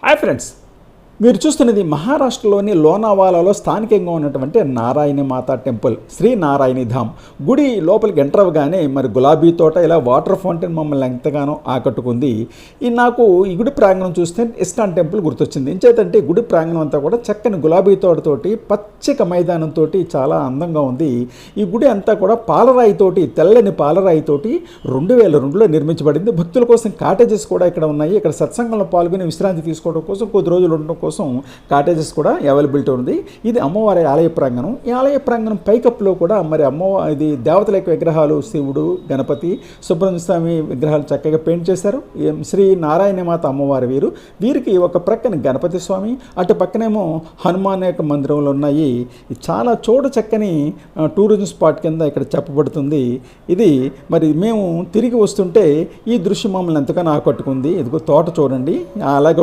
Hi friends, మీరు చూస్తున్నది మహారాష్ట్రలోని లోనావాలాలో స్థానికంగా ఉన్నటువంటి నారాయణి మాతా టెంపుల్, శ్రీ నారాయణి ధామ్. గుడి లోపలికి ఎంటర్ అవ్వగానే మరి గులాబీ తోట, ఇలా వాటర్ ఫౌంటైన్ మమ్మల్ని ఎంతగానో ఆకట్టుకుంది. నాకు ఈ గుడి ప్రాంగణం చూస్తే ఇస్కాన్ టెంపుల్ గుర్తొచ్చింది. ఎంచేతంటే గుడి ప్రాంగణం అంతా కూడా చక్కని గులాబీ తోటతోటి, పచ్చిక మైదానంతో చాలా అందంగా ఉంది. ఈ గుడి అంతా కూడా పాలరాయితోటి, తెల్లని పాలరాయితోటి 2002లో నిర్మించబడింది. భక్తుల కోసం కాటేజెస్ కూడా ఇక్కడ ఉన్నాయి. ఇక్కడ సత్సంగంలో పాల్గొని విశ్రాంతి తీసుకోవడం కోసం, కొద్ది రోజులు ఉండడం కోసం కాటేజెస్ కూడా అవైలబిలిటీ ఉంది. ఇది అమ్మవారి ఆలయ ప్రాంగణం. ఈ ఆలయ ప్రాంగణం పైకప్పులో కూడా మరి ఇది దేవతల యొక్క విగ్రహాలు, శివుడు, గణపతి, సుబ్రహ్మణ్య స్వామి విగ్రహాలు చక్కగా పెయింట్ చేశారు. శ్రీ నారాయణ మాత అమ్మవారి వీరికి ఒక ప్రక్కన గణపతి స్వామి, అటు పక్కనేమో హనుమాన్ యొక్క మందిరంలో ఉన్నాయి. చాలా చక్కని టూరిజం స్పాట్ కింద ఇక్కడ చెప్పబడుతుంది. ఇది మరి మేము తిరిగి వస్తుంటే ఈ దృశ్యం మమ్మల్ని ఎంతగానో ఆకట్టుకుంది. ఇదిగో తోట చూడండి, అలాగే